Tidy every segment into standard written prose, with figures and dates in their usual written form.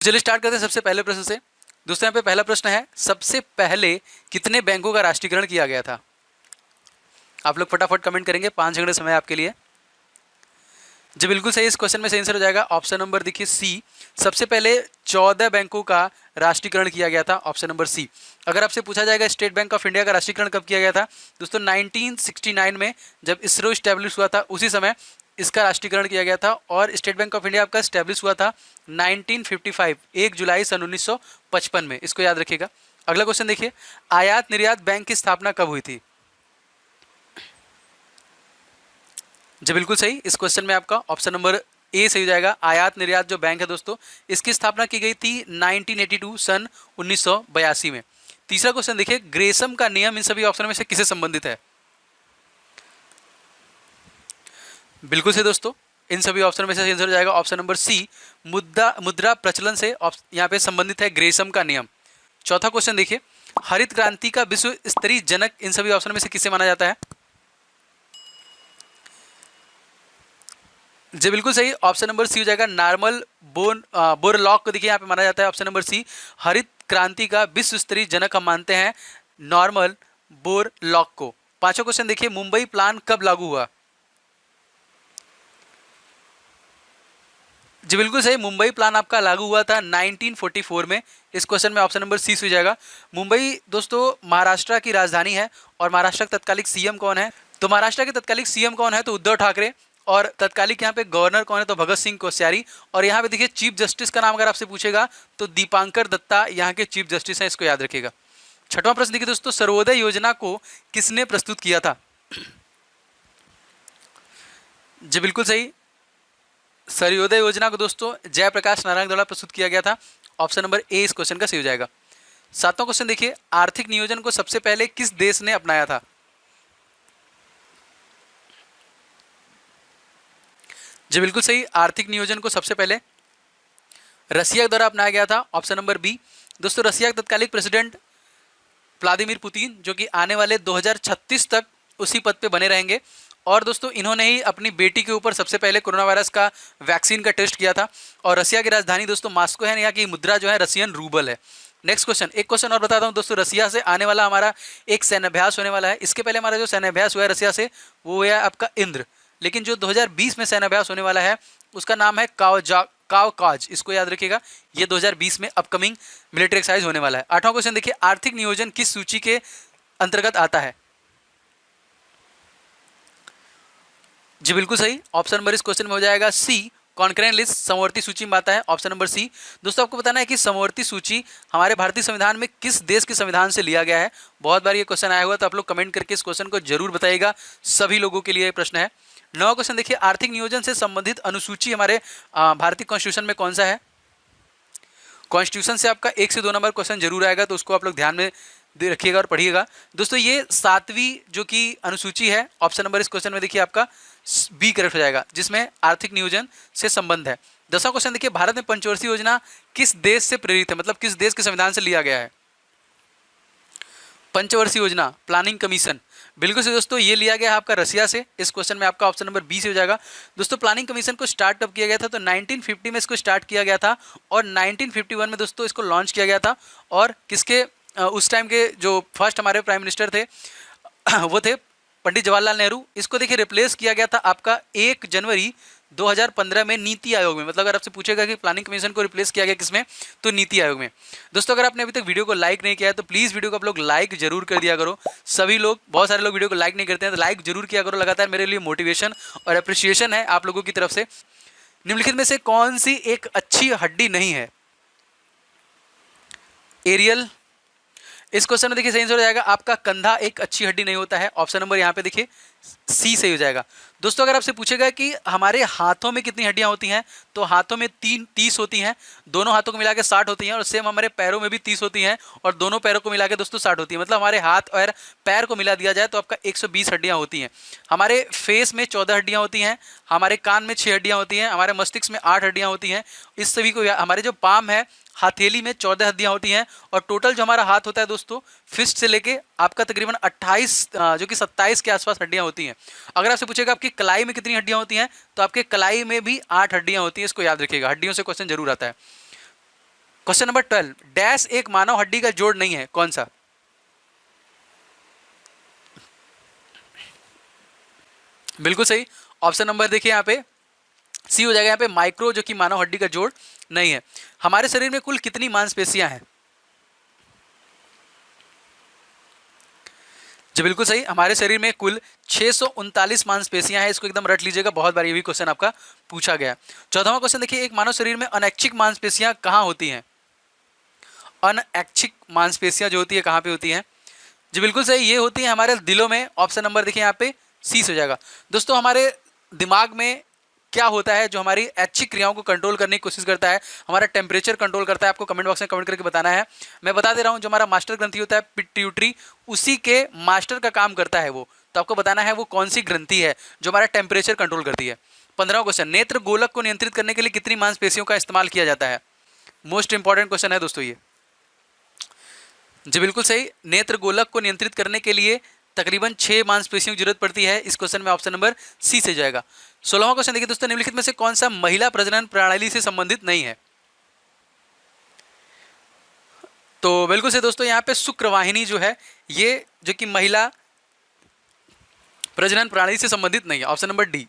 चलिए स्टार्ट करते हैं सबसे पहले प्रश्न से। दोस्तों यहाँ पे पहला प्रश्न है, सबसे पहले कितने बैंकों का राष्ट्रीयकरण किया गया था? आप लोग फटाफट कमेंट करेंगे, 5 सेकंड समय आपके लिए। जी बिल्कुल सही, इस क्वेश्चन में सही आंसर हो जाएगा ऑप्शन नंबर देखिए सी। सबसे पहले 14 बैंकों का राष्ट्रीयकरण किया गया था, ऑप्शन नंबर सी। अगर आपसे पूछा जाएगा स्टेट बैंक ऑफ इंडिया का राष्ट्रीयकरण कब किया गया था, दोस्तों 1969 में जब इसरो स्टैब्लिश हुआ था उसी समय इसका राष्ट्रीयकरण किया गया था। और स्टेट बैंक ऑफ इंडिया आपका स्टैब्लिश हुआ था 1955 1 जुलाई सन 1955 में, इसको याद रखिएगा। अगला क्वेश्चन देखिए, आयात निर्यात बैंक की स्थापना कब हुई थी? जी बिल्कुल सही, इस क्वेश्चन में आपका ऑप्शन नंबर ए सही हो जाएगा। आयात निर्यात जो बैंक है दोस्तों, इसकी स्थापना की गई थी 1982 सन 1982 में। तीसरा क्वेश्चन देखिए, ग्रेसम का नियम इन सभी ऑप्शन में से किससे संबंधित है? बिल्कुल सही दोस्तों, इन सभी ऑप्शन में से आंसर हो जाएगा ऑप्शन नंबर सी, मुद्रा प्रचलन से यहाँ पे संबंधित है ग्रेसम का नियम। चौथा क्वेश्चन देखिए, हरित क्रांति का विश्व स्तरीय जनक इन सभी ऑप्शन में से किसे माना जाता है? जी बिल्कुल सही, ऑप्शन नंबर सी हो जाएगा, नॉर्मन बोरलॉग को देखिए यहाँ पे माना जाता है ऑप्शन नंबर सी। हरित क्रांति का विश्व स्तरीय जनक हम मानते हैं नॉर्मन बोरलॉग को। पांचवा क्वेश्चन देखिए, मुंबई प्लान कब लागू हुआ? जी बिल्कुल सही, मुंबई प्लान आपका लागू हुआ था 1944 में। इस क्वेश्चन में ऑप्शन नंबर सी हो जाएगा। मुंबई दोस्तों महाराष्ट्र की राजधानी है, और महाराष्ट्र का तत्कालिक सीएम कौन है? तो महाराष्ट्र के तत्कालिक सीएम कौन है? तो उद्धव ठाकरे। और तत्कालिक यहाँ पे गवर्नर कौन है? तो भगत सिंह कोश्यारी। और यहाँ पे देखिए चीफ जस्टिस का नाम अगर आपसे पूछेगा तो दीपांकर दत्ता यहाँ के चीफ जस्टिस हैं, इसको याद रखिएगा। छठवां प्रश्न देखिए दोस्तों, सर्वोदय योजना को किसने प्रस्तुत किया था? जी बिल्कुल सही, सर्वोदय योजना को दोस्तों जयप्रकाश नारायण द्वारा प्रस्तुत किया गया था। ऑप्शन नंबर ए इस क्वेश्चन का सही हो जाएगा। सातवां क्वेश्चन देखिए, आर्थिक नियोजन को सबसे पहले किस देश ने अपनाया था? जी बिल्कुल सही, आर्थिक नियोजन को सबसे पहले रसिया द्वारा अपनाया गया था, ऑप्शन नंबर बी। दोस्तों रसिया के तत्कालिक प्रेसिडेंट व्लादिमीर पुतिन, जो कि आने वाले 2036 तक उसी पद पे बने रहेंगे। और दोस्तों इन्होंने ही अपनी बेटी के ऊपर सबसे पहले कोरोना वायरस का वैक्सीन का टेस्ट किया था। और रसिया की राजधानी दोस्तों मॉस्को है, यहाँ की मुद्रा जो है रसियन रूबल है। नेक्स्ट क्वेश्चन, एक क्वेश्चन और बताता हूँ दोस्तों, रसिया से आने वाला हमारा एक सैन्याभ्यास होने वाला है। इसके पहले हमारा जो सैन्याभ्यास हुआ है रसिया से वो हुआ है आपका इंद्र, लेकिन जो 2020 में सैन्याभ्यास होने वाला है उसका नाम है कावकाज, इसको याद रखिएगा। ये 2020 में अपकमिंग मिलिट्री एक्सरसाइज होने वाला है। आठवां क्वेश्चन देखिए, आर्थिक नियोजन किस सूची के अंतर्गत आता है? जी बिल्कुल सही, ऑप्शन नंबर इस क्वेश्चन में हो जाएगा सी, कॉन्करेंट लिस्ट, समवर्ती सूची में आता है, ऑप्शन नंबर सी। दोस्तों आपको बताना है कि समवर्ती सूची हमारे भारतीय संविधान में किस देश के संविधान से लिया गया है। बहुत बार ये क्वेश्चन आया हुआ, तो आप लोग कमेंट करके इस क्वेश्चन को जरूर बताइएगा, सभी लोगों के लिए ये प्रश्न है। नवा क्वेश्चन देखिए, आर्थिक नियोजन से संबंधित अनुसूची हमारे भारतीय कॉन्स्टिट्यूशन में कौन सा है? कॉन्स्टिट्यूशन से आपका 1 से 2 नंबर क्वेश्चन जरूर आएगा, तो उसको आप लोग ध्यान में दे रखिएगा और पढ़िएगा। दोस्तों ये 7वीं जो कि अनुसूची है, ऑप्शन नंबर इस क्वेश्चन में देखिए आपका बी करेक्ट हो जाएगा, जिसमें आर्थिक नियोजन से संबंध है। 10वां क्वेश्चन देखिए, भारत में पंचवर्षीय योजना किस देश से प्रेरित है, मतलब किस देश के संविधान से लिया गया है? पंचवर्षीय योजना, प्लानिंग कमीशन, बिल्कुल से दोस्तों ये लिया गया है आपका रसिया से। इस क्वेश्चन में आपका ऑप्शन नंबर बी से हो जाएगा। दोस्तों प्लानिंग कमीशन को स्टार्ट कब किया गया था? तो 1950 में इसको स्टार्ट किया गया था, और 1951 में दोस्तों इसको लॉन्च किया गया था। और किसके उस टाइम के जो फर्स्ट हमारे प्राइम मिनिस्टर थे वो थे पंडित जवाहरलाल नेहरू। इसको देखिए रिप्लेस किया गया था आपका 1 जनवरी 2015 में नीति आयोग में। मतलब अगर आपसे पूछेगा कि प्लानिंग कमीशन को रिप्लेस किया गया किसमें, तो नीति आयोग में। दोस्तों अगर आपने अभी तक वीडियो को लाइक नहीं किया है तो प्लीज़ वीडियो को आप लोग लाइक जरूर कर दिया करो। सभी लोग, बहुत सारे लोग वीडियो को लाइक नहीं करते हैं, तो लाइक जरूर किया करो। लगातार मेरे लिए मोटिवेशन और अप्रिसिएशन है आप लोगों की तरफ से। निम्नलिखित में से कौन सी एक अच्छी हड्डी नहीं है? एरियल, इस क्वेश्चन में देखिए सही आंसर हो जाएगा आपका कंधा एक अच्छी हड्डी नहीं होता है। ऑप्शन नंबर यहाँ पे देखिए सी सही हो जाएगा। दोस्तों अगर आपसे पूछेगा कि हमारे हाथों में कितनी हड्डियां होती हैं, तो हाथों में 30 होती हैं, दोनों हाथों को मिला के 60 होती हैं। और सेम हमारे पैरों में भी 30 होती हैं, और दोनों पैरों को मिला के दोस्तों 60 होती है। मतलब हमारे हाथ और पैर को मिला दिया जाए तो आपका 120 हड्डियां होती हैं। हमारे फेस में 14 हड्डियां होती हैं, हमारे कान में 6 हड्डियां होती हैं, हमारे मस्तिष्क में 8 हड्डियां होती हैं। इस सभी को हमारे जो पाम है हथेली में 14 हड्डियां होती हैं। और टोटल जो हमारा हाथ होता है दोस्तों फिस्ट से लेके आपका तकरीबन 28 जो कि 27 के आसपास हड्डियां होती हैं। अगर आपसे पूछेगा आपकी कलाई में कितनी हड्डियां होती हैं, तो आपके कलाई में भी 8 हड्डियां होती हैं। इसको याद रखिएगा, हड्डियों से क्वेश्चन जरूर आता है। क्वेश्चन नंबर 12, डैश एक मानव हड्डी का जोड़ नहीं है, कौन सा? बिल्कुल सही, ऑप्शन नंबर देखिए यहाँ पे सी हो जाएगा यहाँ पे माइक्रो, जो कि मानव हड्डी का जोड़ नहीं है। हमारे शरीर में कुल कितनी मांसपेशियां हैं? जी बिल्कुल सही, हमारे शरीर में कुल 639 मांसपेशियां हैं। इसको एकदम रट लीजिएगा, बहुत बार ये भी क्वेश्चन आपका पूछा गया है। 14वां क्वेश्चन देखिए, एक मानव शरीर में अनैच्छिक मांसपेशियां कहाँ होती हैं? अनैच्छिक मांसपेशियां जो होती है कहाँ पे होती हैं? जी बिल्कुल सही, ये होती है हमारे दिलों में। ऑप्शन नंबर देखिए यहाँ पे सी हो जाएगा। दोस्तों हमारे दिमाग में क्या होता है जो हमारी ऐच्छिक क्रियाओं को कंट्रोल करने की कोशिश करता है? हमारा टेम्परेचर कंट्रोल करता है। आपको कमेंट बॉक्स में कमेंट करके बताना है। मैं बता दे रहा हूँ, जो हमारा मास्टर ग्रंथि होता है पिट्यूटरी, उसी के मास्टर का काम करता है वो। तो आपको बताना है वो कौन सी ग्रंथि है जो हमारा टेम्परेचर कंट्रोल करती है। 15वां क्वेश्चन, नेत्र गोलक को नियंत्रित करने के लिए कितनी मांसपेशियों का इस्तेमाल किया जाता है? मोस्ट इंपॉर्टेंट क्वेश्चन है दोस्तों ये। जी बिल्कुल सही, नेत्र गोलक को नियंत्रित करने के लिए तकरीबन 6 मांसपेशियों की जरूरत पड़ती है। इस क्वेश्चन में ऑप्शन नंबर सी से जाएगा। 16वां क्वेश्चन देखिए दोस्तों, निम्नलिखित में से कौन सा महिला प्रजनन प्रणाली से संबंधित नहीं है? तो बिल्कुल से दोस्तों यहाँ पे शुक्रवाहिनी जो है ये जो कि महिला प्रजनन प्रणाली से संबंधित नहीं है। Option number D.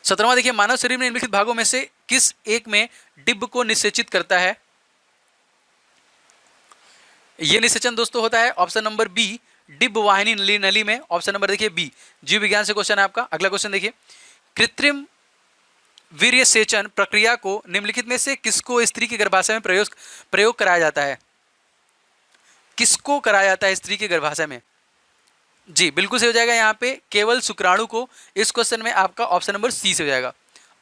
17वां देखिए, मानव शरीर में निम्नलिखित भागों में से किस एक में डिब्ब को निषेचित करता है? ये निषेचन दोस्तों होता है ऑप्शन नंबर बी, डिब्ब वाहिनी नली में। ऑप्शन नंबर देखिए बी, जीव विज्ञान से क्वेश्चन है आपका। अगला क्वेश्चन देखिए, कृत्रिम वीर्य सेचन प्रक्रिया को निम्नलिखित में से किसको स्त्री के गर्भाशय में प्रयोग कराया जाता है? किसको कराया जाता है स्त्री के गर्भाशय में? जी बिल्कुल से हो जाएगा यहाँ पे केवल शुक्राणु को। इस क्वेश्चन में आपका ऑप्शन नंबर सी से हो जाएगा।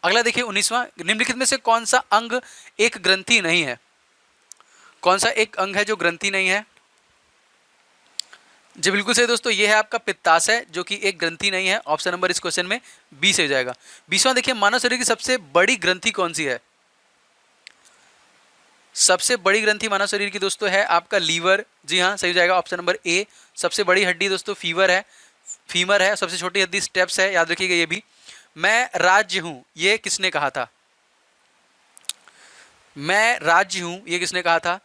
अगला देखिए 19वां, निम्नलिखित में से कौन सा अंग एक ग्रंथि नहीं है? कौन सा एक अंग है जो ग्रंथि नहीं है? जी बिल्कुल सही दोस्तों, ये है आपका पित्ताशय, जो कि एक ग्रंथि नहीं है। ऑप्शन नंबर इस क्वेश्चन में बी से हो जाएगा। 20वां देखिए, मानव शरीर की सबसे बड़ी ग्रंथि कौन सी है? सबसे बड़ी ग्रंथि मानव शरीर की दोस्तों है आपका लीवर। जी हाँ, सही हो जाएगा ऑप्शन नंबर ए। सबसे बड़ी हड्डी दोस्तों फीमर है। सबसे छोटी हड्डी स्टेप्स है, याद रखिएगा ये भी। मैं राज्य हूं, ये किसने कहा था? मैं राज्य हूं, ये किसने कहा था?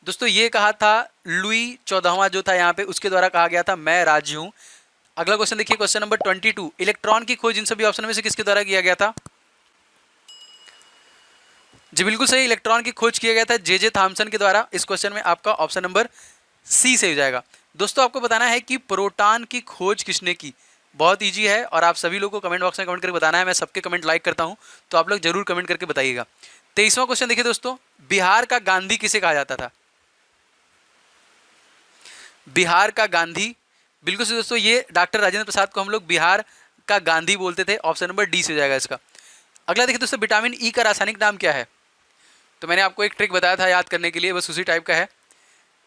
दोस्तों ये कहा था लुई 14वां जो था यहाँ पे, उसके द्वारा कहा गया था मैं राज्य हूं। अगला क्वेश्चन देखिए, क्वेश्चन नंबर 22, इलेक्ट्रॉन की खोज इन सभी ऑप्शन में से किसके द्वारा किया गया था? जी बिल्कुल सही, इलेक्ट्रॉन की खोज किया गया था जे थॉमसन के द्वारा। इस क्वेश्चन में आपका ऑप्शन नंबर सी से हो जाएगा। दोस्तों आपको बताना है कि प्रोटॉन की खोज किसने की? बहुत इजी है और आप सभी लोगों को कमेंट बॉक्स में कमेंट करके बताना है। मैं सबके कमेंट लाइक करता हूं, तो आप लोग जरूर कमेंट करके बताइएगा। 23वां क्वेश्चन देखिए दोस्तों, बिहार का गांधी किसे कहा जाता था? बिहार का गांधी, बिल्कुल से दोस्तों ये डॉक्टर राजेंद्र प्रसाद को हम लोग बिहार का गांधी बोलते थे। ऑप्शन नंबर डी से हो जाएगा इसका। अगला देखिए दोस्तों, विटामिन ई का रासायनिक नाम क्या है? तो मैंने आपको एक ट्रिक बताया था याद करने के लिए, बस उसी टाइप का है।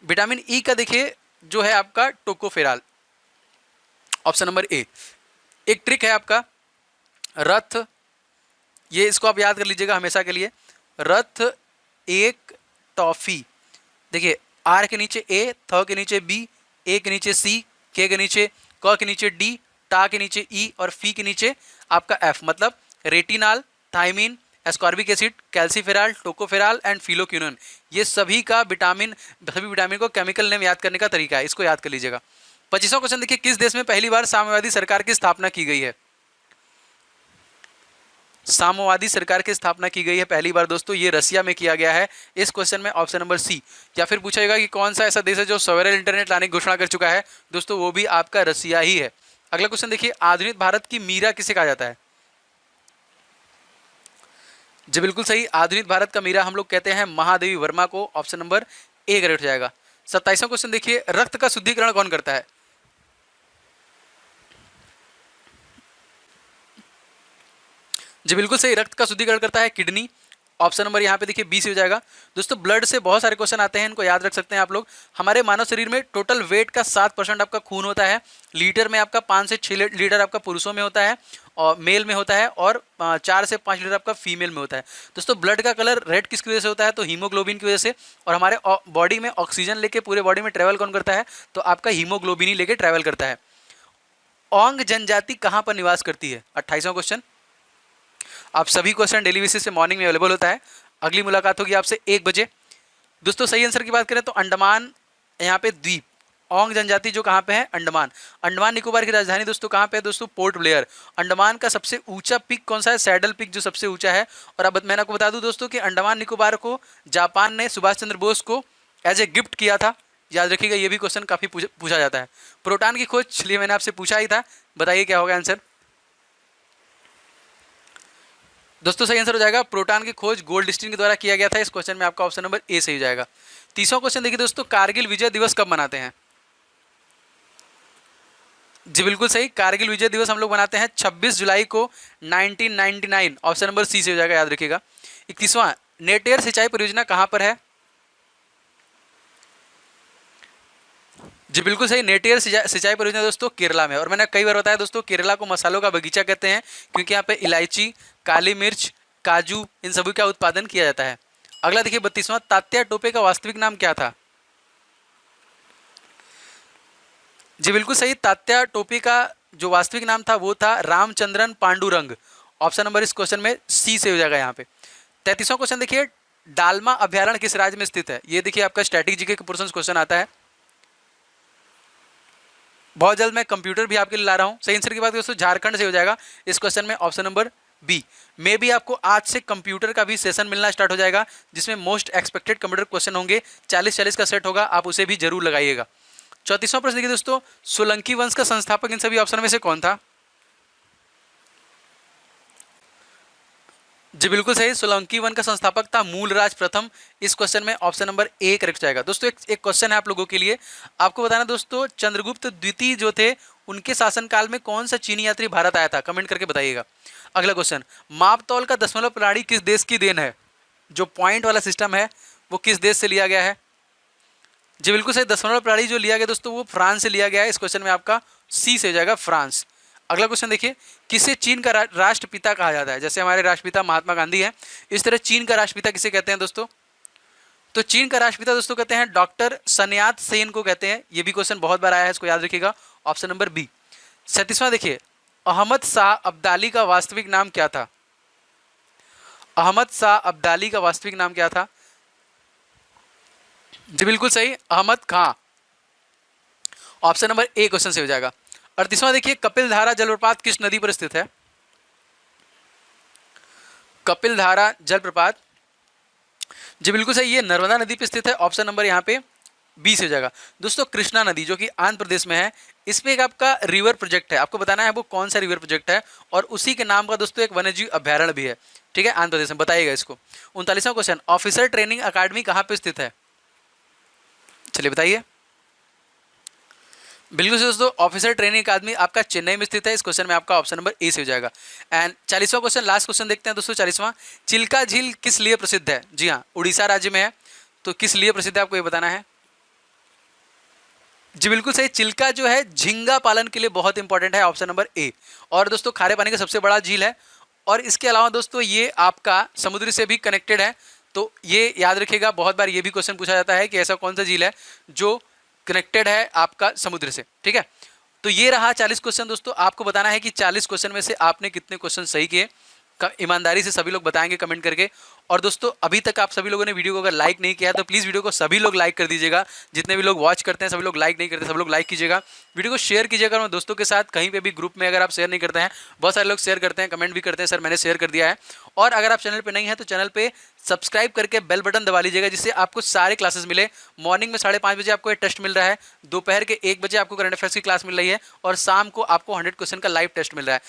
विटामिन ई का देखिए जो है आपका टोकोफेराल। Option number A. एक ट्रिक है आपका रथ, ये इसको आप याद कर लीजिएगा हमेशा के लिए। रथ एक टॉफी, देखिए आर के नीचे ए, थ के नीचे बी, ए के नीचे सी, के नीचे क के नीचे डी, टा के नीचे ई और फी के नीचे आपका एफ, मतलब retinol, thiamine, ascorbic acid, calciferol, tocopherol and phylloquinone. ये सभी विटामिन को केमिकल नेम याद करने का तरीका है, इसको याद कर लीजिएगा। 25वां क्वेश्चन देखिए, किस देश में पहली बार साम्यवादी सरकार की स्थापना की गई है? साम्यवादी सरकार की स्थापना की गई है पहली बार दोस्तों, ये रसिया में किया गया है। इस क्वेश्चन में ऑप्शन नंबर सी। या फिर पूछा जाएगा कि कौन सा ऐसा देश है जो सॉवरेन इंटरनेट लाने की घोषणा कर चुका है? दोस्तों वो भी आपका रसिया ही है। अगला क्वेश्चन देखिए, आधुनिक भारत की मीरा किसे कहा जाता है? जी बिल्कुल सही, आधुनिक भारत का मीरा हम लोग कहते हैं महादेवी वर्मा को। ऑप्शन नंबर ए करेक्ट हो जाएगा। 27वां क्वेश्चन देखिए, रक्त का शुद्धिकरण कौन करता है? जी बिल्कुल सही, रक्त का शुद्धिकरण करता है किडनी। ऑप्शन नंबर यहाँ पे देखिए बी से हो जाएगा। दोस्तों ब्लड से बहुत सारे क्वेश्चन आते हैं, इनको याद रख सकते हैं आप लोग। हमारे मानव शरीर में टोटल वेट का 7% आपका खून होता है। लीटर में आपका 5 से 6 लीटर आपका पुरुषों में होता है और मेल में होता है, और 4 से 5 लीटर आपका फीमेल में होता है। दोस्तों ब्लड का कलर रेड किसकी वजह से होता है? तो हीमोग्लोबिन की वजह से। और हमारे बॉडी में ऑक्सीजन लेके पूरे बॉडी में ट्रेवल कौन करता है? तो आपका हीमोग्लोबिन ही लेके ट्रेवल करता है। ओंग जनजाति कहाँ पर निवास करती है? 28वां क्वेश्चन। आप सभी क्वेश्चन डेली बेसिस से मॉर्निंग में अवेलेबल होता है। अगली मुलाकात होगी आपसे 1 बजे। दोस्तों सही आंसर की बात करें तो अंडमान यहाँ पे द्वीप, ओंग जनजाति जो कहाँ पे है, अंडमान। अंडमान निकोबार की राजधानी दोस्तों कहाँ पे है दोस्तों, पोर्ट ब्लेयर। अंडमान का सबसे ऊंचा पीक कौन सा है, सैडल पीक जो सबसे ऊंचा है। और अब मैंने आपको बता दूं दोस्तों कि अंडमान निकोबार को जापान ने सुभाष चंद्र बोस को एज ए गिफ्ट किया था। याद रखिएगा, ये भी क्वेश्चन काफी पूछा जाता है। प्रोटॉन की खोज, चलिए मैंने आपसे पूछा ही था, बताइए क्या होगा आंसर। दोस्तों सही आंसर हो जाएगा प्रोटॉन की खोज गोल्डस्टीन के द्वारा किया गया था। इस क्वेश्चन में आपका ऑप्शन नंबर ए सही हो जाएगा। 30वां क्वेश्चन देखिए दोस्तों, कारगिल विजय दिवस कब मनाते हैं। जी बिल्कुल सही, कारगिल विजय दिवस हम लोग मनाते हैं 26 जुलाई को 1999। ऑप्शन नंबर सी से हो जाएगा, याद रखिएगा। 31वां, नेटेर सिंचाई परियोजना कहां पर है। जी बिल्कुल सही, नेटियर सिंचाई परियोजना दोस्तों केरला में। और मैंने कई बार बताया दोस्तों, केरला को मसालों का बगीचा कहते हैं क्योंकि यहाँ पे इलायची, काली मिर्च, काजू, इन सभी का उत्पादन किया जाता है। अगला देखिए 32वां, तात्या टोपे का वास्तविक नाम क्या था। जी बिल्कुल सही, तात्या टोपे का जो वास्तविक नाम था वो था रामचंद्रन पांडुरंग। ऑप्शन नंबर इस क्वेश्चन में सी से हो जाएगा यहाँ पे। 33वां क्वेश्चन देखिए, डालमा अभ्यारण्य किस राज्य में स्थित है। ये देखिए आपका स्टैटिक जीके के पोर्शन क्वेश्चन आता है। बहुत जल्द मैं कंप्यूटर भी आपके लिए ला रहा हूं। सही आंसर की बात दोस्तों झारखंड से हो जाएगा इस क्वेश्चन में, ऑप्शन नंबर बी। मे भी आपको आज से कंप्यूटर का भी सेशन मिलना स्टार्ट हो जाएगा जिसमें मोस्ट एक्सपेक्टेड कंप्यूटर क्वेश्चन होंगे। 40-40 का सेट होगा, आप उसे भी जरूर लगाइएगा। 34वां प्रश्न देखिए दोस्तों, सोलंकी वंश का संस्थापक इन सभी ऑप्शन में से कौन था। जी बिल्कुल सही, सोलंकी वंश का संस्थापक था मूलराज प्रथम। इस क्वेश्चन में ऑप्शन नंबर ए करेक्ट जाएगा। दोस्तों एक क्वेश्चन है आप लोगों के लिए, आपको बताना दोस्तों, चंद्रगुप्त द्वितीय जो थे उनके शासनकाल में कौन सा चीनी यात्री भारत आया था, कमेंट करके बताइएगा। अगला क्वेश्चन, मापतौल का दशमलव प्रणाली किस देश की देन है। जो पॉइंट वाला सिस्टम है वो किस देश से लिया गया है। जी बिल्कुल सही, दशमलव प्रणाली जो लिया गया दोस्तों वो फ्रांस से लिया गया है। इस क्वेश्चन में आपका सी से हो जाएगा, फ्रांस। अगला क्वेश्चन देखिए, किसे चीन का राष्ट्रपिता कहा जाता है। जैसे हमारे राष्ट्रपिता महात्मा गांधी हैं, इस तरह चीन का राष्ट्रपिता किसे कहते हैं दोस्तों। तो चीन का राष्ट्रपिता दोस्तों कहते हैं डॉक्टर सन्यात सेन को कहते हैं। ये भी क्वेश्चन बहुत बार आया है, इसको याद रखिएगा, ऑप्शन नंबर बी। 37वां देखिए, अहमद शाह अब्दाली का वास्तविक नाम क्या था। अहमद शाह अब्दाली का वास्तविक नाम क्या था। जी बिल्कुल सही, अहमद खां। ऑप्शन नंबर ए क्वेश्चन से हो जाएगा। 38वां देखिए, कपिल धारा जलप्रपात किस नदी पर स्थित है। कपिल धारा जलप्रपात, जी बिल्कुल सही, ये नर्मदा नदी पर स्थित है। ऑप्शन नंबर यहाँ पे बी से हो जाएगा। दोस्तों कृष्णा नदी जो कि आंध्र प्रदेश में है, इसमें एक आपका रिवर प्रोजेक्ट है, आपको बताना है वो कौन सा रिवर प्रोजेक्ट है, और उसी के नाम का दोस्तों एक वन्यजीव अभ्यारण्य भी है, ठीक है, आंध्र प्रदेश में, बताइएगा इसको। 39वां क्वेश्चन, ऑफिसर ट्रेनिंग अकादमी कहाँ पे स्थित है। चलिए बताइए। बिल्कुल से दोस्तों, ऑफिसर ट्रेनिंग अकादमी आपका चेन्नई में स्थित है। इस क्वेश्चन में आपका ऑप्शन नंबर ए से हो जाएगा। एंड 40वां क्वेश्चन, लास्ट क्वेश्चन देखते हैं दोस्तों। 40वां, चिल्का झील किस लिए प्रसिद्ध है। जी हाँ, उड़ीसा राज्य में है, तो किस लिए प्रसिद्ध है आपको ये बताना है। जी बिल्कुल सही, चिल्का जो है झींगा पालन के लिए बहुत इंपॉर्टेंट है, ऑप्शन नंबर ए। और दोस्तों खारे पानी का सबसे बड़ा झील है, और इसके अलावा दोस्तों ये आपका समुद्र से भी कनेक्टेड है। तो ये याद रखिएगा, बहुत बार ये भी क्वेश्चन पूछा जाता है कि ऐसा कौन सा झील है जो कनेक्टेड है आपका समुद्र से, ठीक है। तो ये रहा 40 क्वेश्चन दोस्तों। आपको बताना है कि 40 क्वेश्चन में से आपने कितने क्वेश्चन सही किए। ईमानदारी से सभी लोग बताएंगे कमेंट करके। और दोस्तों अभी तक आप सभी लोगों ने वीडियो को अगर लाइक नहीं किया है तो प्लीज़ वीडियो को सभी लोग लाइक कर दीजिएगा। जितने भी लोग वॉच करते हैं सभी लोग लाइक नहीं करते, सब लोग लाइक कीजिएगा। वीडियो को शेयर कीजिएगा और दोस्तों के साथ कहीं पे भी ग्रुप में अगर आप शेयर नहीं करते हैं, बहुत सारे लोग शेयर करते हैं, कमेंट भी करते हैं सर मैंने शेयर कर दिया है। और अगर आप चैनल पर नहीं है तो चैनल पर सब्सक्राइब करके बेल बटन दबा लीजिएगा, जिससे आपको सारे क्लासेस मिले। मॉर्निंग में 5:30 बजे आपको एक टेस्ट मिल रहा है, दोपहर के 1 बजे आपको करंट अफेयर्स की क्लास मिल रही है, और शाम को आपको 100 क्वेश्चन का लाइव टेस्ट मिल रहा है।